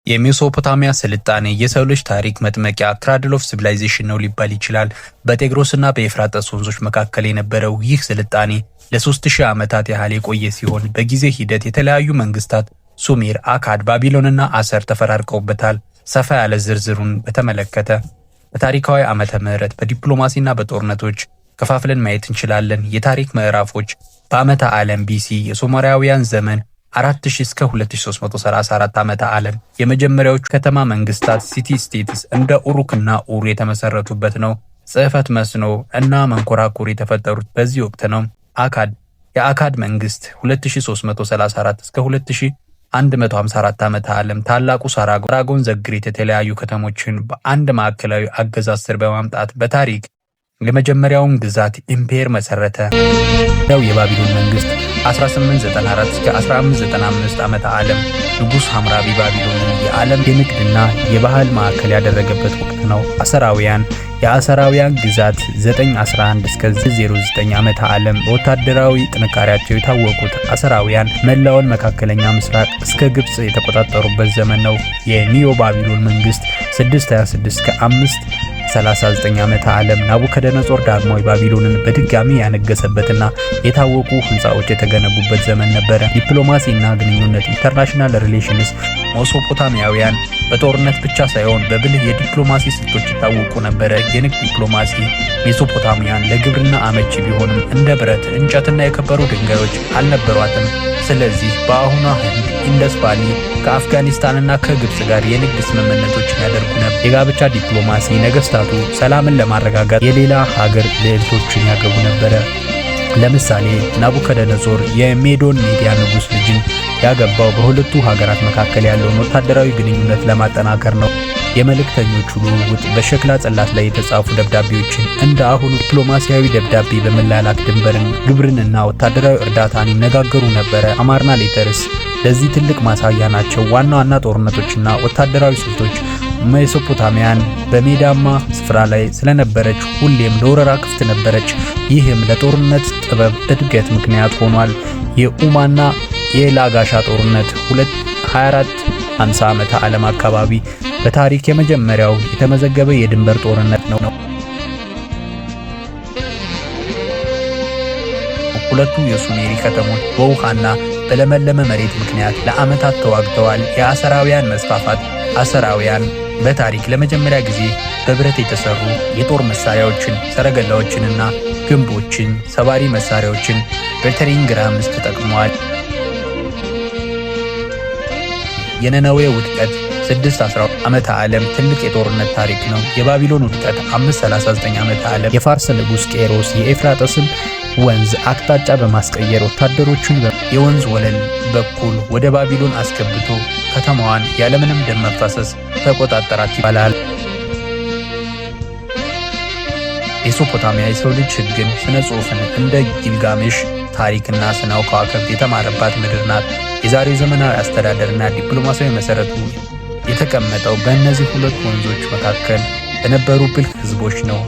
የሜሶፖታሚያ ስልጣኔ የሰው ልጅ ታሪክ መጥመቂያ ክራድል ኦፍ ሲቪላይዜሽን ነው ሊባል ይችላል። በጤግሮስና በኤፍራጥስ ወንዞች መካከል የነበረው ይህ ስልጣኔ ለ3000 ዓመታት ያህል የቆየ ሲሆን በጊዜ ሂደት የተለያዩ መንግስታት ሱሜር፣ አካድ፣ ባቢሎንና አሰር ተፈራርቀውበታል። ሰፋ ያለ ዝርዝሩን በተመለከተ በታሪካዊ ዓመተ ምህረት በዲፕሎማሲና በጦርነቶች ከፋፍለን ማየት እንችላለን። የታሪክ ምዕራፎች በዓመተ ዓለም ቢሲ የሱሜራውያን ዘመን 4000 እስከ 2334 ዓመተ ዓለም የመጀመሪያዎቹ ከተማ መንግስታት ሲቲ ስቴትስ እንደ ኡሩክና ኡር የተመሰረቱበት ነው። ጽሕፈት መስኖ እና መንኮራኩር የተፈጠሩት በዚህ ወቅት ነው። አካድ የአካድ መንግስት 2334 እስከ 2154 ዓመተ ዓለም ታላቁ ሳራጎን ዘግሬት የተለያዩ ከተሞችን በአንድ ማዕከላዊ አገዛዝ ስር በማምጣት በታሪክ የመጀመሪያውን ግዛት ኢምፔር መሰረተ። የባቢሎን መንግስት 1894 እስከ 1595 ዓመተ ዓለም ንጉስ ሐምራቢ ባቢሎንን የዓለም የንግድና የባህል ማዕከል ያደረገበት ወቅት ነው። የአሰራውያን ግዛት 911 እስከ 09 ዓመተ ዓለም በወታደራዊ ጥንካሬያቸው የታወቁት አሰራውያን መላውን መካከለኛ ምስራቅ እስከ ግብጽ የተቆጣጠሩበት ዘመን ነው። የኒዮ ባቢሎን መንግስት 626 እስከ 539 ዓመተ ዓለም ናቡከደነጾር ዳግማዊ ባቢሎንን በድጋሚ ያነገሰበትና የታወቁ ህንጻዎች የተገነቡበት ዘመን ነበረ። ዲፕሎማሲና ግንኙነት ኢንተርናሽናል ሪሌሽንስ ሜሶፖታሚያውያን በጦርነት ብቻ ሳይሆን በብልህ የዲፕሎማሲ ስልቶች ይታወቁ ነበረ። የንግድ ዲፕሎማሲ ሜሶፖታሚያን ለግብርና አመቺ ቢሆንም እንደ ብረት፣ እንጨትና የከበሩ ድንጋዮች አልነበሯትም። ስለዚህ በአሁኗ ህንድ ኢንደስ ቫሊ ከአፍጋኒስታንና ከግብጽ ጋር የንግድ ስምምነቶችን ያደርጉ ነበር። የጋብቻ ዲፕሎማሲ ነገስታቱ ሰላምን ለማረጋጋት የሌላ ሀገር ልዕልቶችን ያገቡ ነበረ። ለምሳሌ ናቡከደነጾር የሜዶን ሜዲያ ንጉስ ልጅን ያገባው በሁለቱ ሀገራት መካከል ያለውን ወታደራዊ ግንኙነት ለማጠናከር ነው። የመልእክተኞቹ ልውውጥ በሸክላ ጽላት ላይ የተጻፉ ደብዳቤዎችን እንደ አሁኑ ዲፕሎማሲያዊ ደብዳቤ በመላላክ ድንበርን፣ ግብርንና ወታደራዊ እርዳታን ይነጋገሩ ነበረ። አማርና ሌተርስ ለዚህ ትልቅ ማሳያ ናቸው። ዋና ዋና ጦርነቶችና ወታደራዊ ስልቶች ሜሶፖታሚያን በሜዳማ ስፍራ ላይ ስለነበረች ሁሌም ለወረራ ክፍት ነበረች። ይህም ለጦርነት ጥበብ እድገት ምክንያት ሆኗል። የኡማና የላጋሻ ጦርነት 2450 ዓመተ ዓለም አካባቢ በታሪክ የመጀመሪያው የተመዘገበ የድንበር ጦርነት ነው። ሁለቱ የሱሜሪ ከተሞች በውሃና በለመለመ መሬት ምክንያት ለዓመታት ተዋግተዋል። የአሰራውያን መስፋፋት አሰራውያን በታሪክ ለመጀመሪያ ጊዜ በብረት የተሰሩ የጦር መሳሪያዎችን፣ ሰረገላዎችንና ግንቦችን፣ ሰባሪ መሳሪያዎችን በተሪንግ ራምስ ተጠቅመዋል። የነነዌ ውድቀት 612 ዓመተ ዓለም ትልቅ የጦርነት ታሪክ ነው። የባቢሎን ውድቀት 539 ዓመተ ዓለም የፋርስ ንጉስ ቄሮስ የኤፍራጥስን ወንዝ አቅጣጫ በማስቀየር ወታደሮቹን የወንዝ ወለል በኩል ወደ ባቢሎን አስገብቶ ከተማዋን ያለምንም ደም መፋሰስ ተቆጣጠራት ይባላል። ሜሶፖታሚያ የሰው ልጅ ሕግን፣ ስነ ጽሑፍን እንደ ጊልጋሜሽ ታሪክና ስነ ከዋክብት የተማረባት ምድር ናት። የዛሬው ዘመናዊ አስተዳደርና ዲፕሎማሲያዊ መሰረቱ የተቀመጠው በእነዚህ ሁለት ወንዞች መካከል በነበሩ ብልህ ህዝቦች ነው።